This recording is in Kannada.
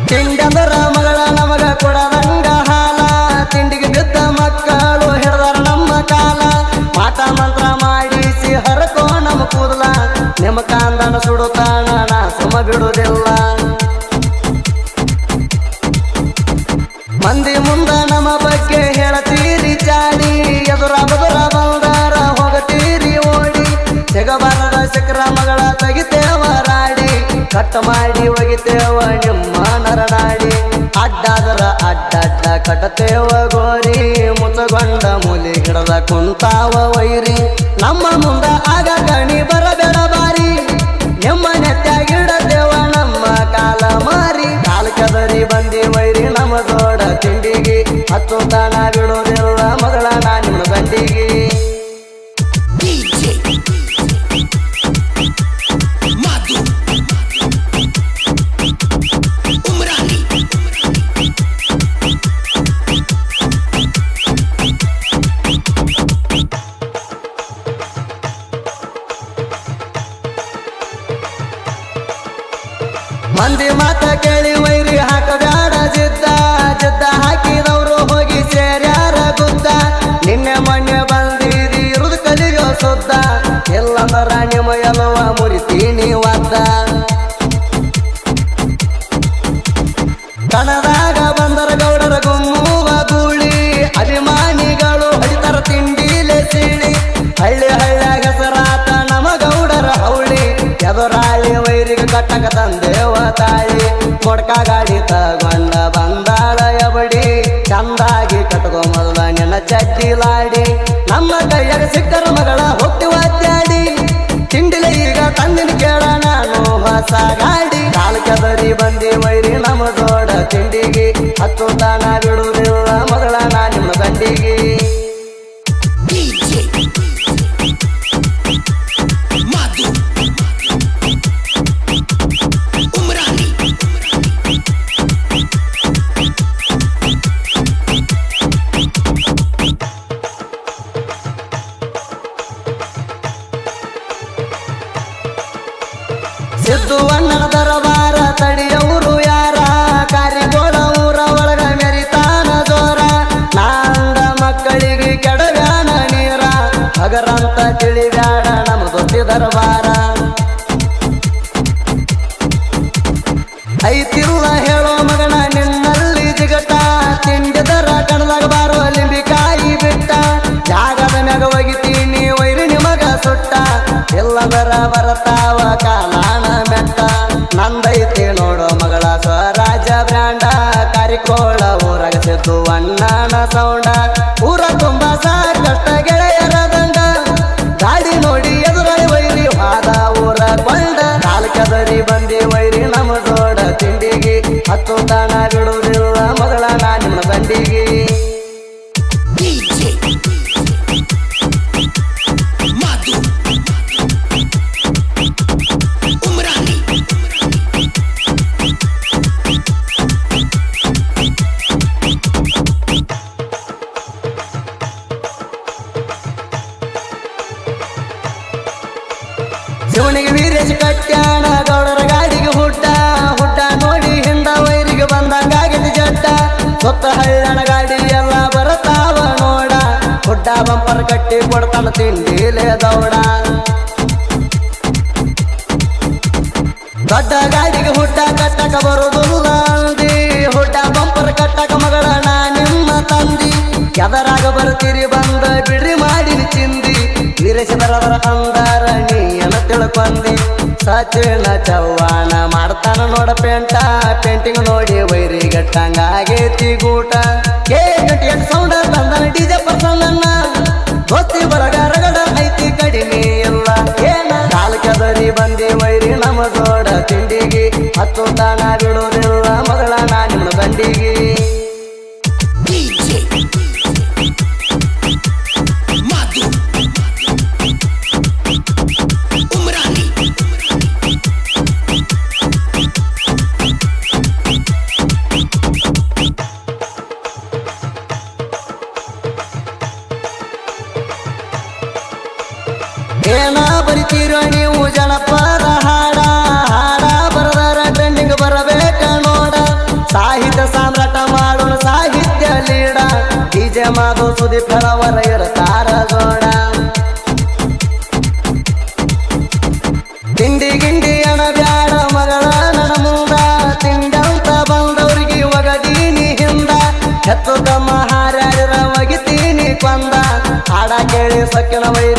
ತಿಂಡಂದರ ಮಗಳ ನಮಗ ಕೊಡದಂಗ ಹಾಲ ತಿಂಡಿಗೆ ಬಿದ್ದ ಮಕ್ಕಳು ಹಿಡ್ದಾರ ನಮ್ಮ ಕಾಲ ಮಾಟ ಮಂತ್ರ ಮಾಡಿಸಿ ಹರಕೋ ನಮ್ಮ ಕೂದಲ ನಿಮ್ಮ ಕಾಂದನ ಸುಡುತ್ತಾನ ನಾ ಸುಮ ಬಿಡುವುದಿಲ್ಲ ಮಂದಿ ಮುಂದ ನಮ್ಮ ಬಗ್ಗೆ ಹೇಳತೀರಿ ಚಾಡಿ ಎದುರ ಬದುರ ಬಂದಾರ ಹೋಗತೀರಿ ಓಡಿ ಸಿಗಬಾರದ ಸಿಕ್ರ ಮಗಳ ತೆಗಿತೇವ ರಾಡಿ ಕಟ್ಟ ಮಾಡಿ ಒಗಿತೇವ ನಿಮ್ಮ ನರನಾಡಿ ಅಡ್ಡಾದರ ಅಡ್ಡಡ್ಡ ಕಟ್ಟತೇವ ಗೋರಿ ಮುಚ್ಚಗೊಂಡ ಮೂಲಿ ಹಿಡದ ಕುಂತಾವ ವೈರಿ ನಮ್ಮ ಮುಂದ ಆಗ ಗಣಿ ಬರಬೇಡ ಬಾರಿ ನಿಮ್ಮ ನೆತ್ತಾಗಿಡತೇವ ನಮ್ಮ ಕಾಲ ಮಾರಿ ಕಾಲ ಕದರಿ ಬಂದಿ ವೈರಿ ನಮ್ಮ ದೊಡ್ಡ ತಿಂಡಿಗೆ ಹತ್ತು ತಾಣ ಬಿಡೋದಿಲ್ಲ ಮಗಳ ನಾ ನಿಮ್ಮ ಗಂಡಿಗೆ ಮಂದಿ ಮಾತ ಕೇಳಿ ವೈರಿ ಹಾಕಬ್ಯಾಡ ಜಿದ್ದ ಜಿದ್ದ ಹಾಕಿದವರು ಹೋಗಿ ಸೇರ್ಯಾರ ಗುದ್ದ ನಿನ್ನೆ ಮೊನ್ನೆ ಬಂದಿರಿ ಇರುದು ಕಲಿಯೋ ಸುದ್ದ ಎಲ್ಲಂದರ ನಿಮ್ಮ ಎಲ್ಲವ ಮುರಿತೀನಿ ಒದ್ದ ಕಣದಾಗ ಬಂದರ ಗೌಡರ ಗುಮ್ಮುವ ಗೂಳಿ ಅಭಿಮಾನಿಗಳು ಹಡಿತರ ತಿಂಡಿಲೆ ಸೀಳಿ ಹಳ್ಳಿ ಹಳ್ಳ್ಯಾಗ ಹೆಸರಾತ ನಮ ಗೌಡರ ಹೌಳಿ ಎದುರಾಳಿ ವೈರಿಗೆ ಕಟ್ಟಕ ತಂದೇವ ತಾಳಿ ಮೊಡ್ಕ ಗಾಡಿ ತಗೊಂಡ ಬಂದಾಳ ಎಬಡಿ ಚಂದಾಗಿ ಕಟ್ಕೋ ಮೊದಲ ನಿನ್ನ ಚಡ್ಡಿಲಾಡಿ ನಮ್ಮ ಕೈಯಾಗ ಸಿಕ್ಕರ ಮಗಳ ಹೋಗ್ತಿವ ಅಡ್ಡಾಡಿ ತಿಂಡಿಲೆ ಈಗ ತಂದಿನ ಕೇಳ ನಾನು ಹೊಸ ಗಾಡಿ ಕಾಲ್ ಕದರಿ ಬಂದಿ ವೈರಿ ನಮ್ಮ ದೊಡ್ಡ ತಿಂಡಿಗೆ ಹತ್ತು ತಾಣ ಬಿಡುವುದಿಲ್ಲ ಮಗಳ ನಾ ನಿಮ್ಮ ಗಂಡಿಗೆ ಸಿದ್ದು ಅಣ್ಣನ ದರಬಾರ ತಡಿಯವರು ಯಾರ ಕಾರಿಗೋಳ ಊರ ಒಳಗ ಮೆರಿತಾನ ಜೋರ ನಾಂದ ಮಕ್ಕಳಿಗೆ ಕೆಡವ್ಯಾನ ನೀರ ಹಗರಂತ ತಿಳಿಬ್ಯಾಡ ನಮ್ಮ ದೊಡ್ಡ ದರಬಾರ ಐತಿಲ್ಲ ಹೇಳೋ ಮಗನ ನಿನ್ನಲ್ಲಿ ಜಿಗಟ ತಿಂಡಿದರ ಕಣದಾಗ ಬಾರೋ ಲಿಂಬಿಕಾಯಿ ಬಿಟ್ಟ ಜಾಗದ ಮ್ಯಾಗ ಒಗಿತೀನಿ ವೈರಿ ನಿಮಗ ಸುಟ್ಟ ಎಲ್ಲದರ ಬರತಾವ ಕಾಲಾಣ ಮೆಟ್ಟ ನಂದೈತಿ ನೋಡೋ ಮಗಳ ಸ್ವರಾಜ ಬ್ರ್ಯಾಂಡ ಕಾರಿಕೋಳ ಊರಾಗ ಸಿದ್ದು ಅಣ್ಣನ ಸೌಂಡ ಊರ ತುಂಬ ಸಾಕಷ್ಟ ಗೆಳೆಯರ ದಂಡ ಗಾಡಿ ನೋಡಿ ಎದುರಲ್ಲಿ ವೈರಿ ಹಾದ ಊರ ಕೊಂಡ ಕಾಲ್ ಕದರಿ ಬಂದಿ ವೈರಿ ನಮ್ಮ ದೊಡ್ಡ ತಿಂಡಿಗೆ ಹತ್ತು ತಾಣ ಬಿಡುವುದಿಲ್ಲ ಮಗಳ ನಾ ನಿಮ್ಮ ಗಂಡಿಗೆ ಶಿವನಿಗೆ ವೀರೇಶ್ ಕಟ್ಯಾಣ ಗೌಡರ ಗಾಡಿಗೆ ಹುಡ್ಡ ಹುಡ್ಡ ನೋಡಿ ಹಿಂದ ವೈರಿಗೆ ಬಂದಂಗಾಗಿದ್ದು ಜಡ್ಡ ಸೊತ್ತ ಹಳ್ಳನ ಗಾಡಿ ಎಲ್ಲ ಬರತಾವ ನೋಡ ಹುಡ್ಡ ಬಂಪರ್ ಕಟ್ಟಿ ಕೊಡ್ತಾನ ತಿಂಡಿಲೆ ದೌಡ ದೊಡ್ಡ ಗಾಡಿಗೆ ಹುಡ್ಡ ಕಟ್ಟಕ ಬರುವುದಿಲ್ಲ ಅಂದಿ ಹುಡ್ಡ ಬಂಪರ್ ಕಟ್ಟಕ ಮಗಳ ನಾ ನಿಮ್ಮ ತಂದಿ ಎದರಾಗ ಬರ್ತೀರಿ ಬಂದ ಬಿಡ್ರಿ ಮಾಡಿನ ಚಿಂದಿ ವೀರೇಶದರ ಅಂದಾರ ನೀನ ತಿಳ್ಕೊಂಡಿ ಸಚಿನ ಚವ್ವಾಣ ಮಾಡ್ತಾನ ನೋಡ ಪೇಂಟಿಂಗ್ ನೋಡಿ ವೈರಿ ಗಟ್ಟಂಗ ಆಗೇತಿ ಗೂಟ ಗಂಟೆ ಸೌಂಡ ತಂದನ ಡಿಜೆ ಪರ್ಸನ್ನ ಗೊತ್ತಿ ಬರಗ ರಗಡ ಐತಿ ಕಡಿಮೆ ಇಲ್ಲ ಏನ ಕಾಲ್ ಕದರಿ ಬಂದಿ ವೈರಿ ನಮ್ಮ ದೊಡ್ಡ ತಿಂಡಿಗೆ ಹತ್ತು ತಾಣ ಬಿಡುವುದಿಲ್ಲ ಮಗಳ ನಾ ನಿಮ್ಮ ಗಂಡಿಗೆ ಏನ ಬರಿತೀರೋ ನೀವು ಜನಪದ ಹಾಡ ಹಾಡ ಬರದಾರ ಟ್ರೆಂಡಿಂಗ್ ಬರಬೇಕ ಸುದೀಪ್ ಹೇಳವರ ಇರತಾರ ಜೋಡ ತಿಂಡಿ ಗಿಂಡಿ ಅಣ ಬ್ಯಾಡ ಮಗಳ ನನ್ನ ಮುಂದ ತಿಂಡಂತ ಬಂದವ್ರಿಗೆ ಒಗದೀನಿ ಹಿಂದ ಹೆತ್ತು ತಮ್ಮ ಹಾರ್ಯಾಡಿರ ಒಗಿತೀನಿ ಕೊಂದ ಹಾಡ ಕೇಳಿ ಸೊಕ್ಕಿನ ವೈರಿ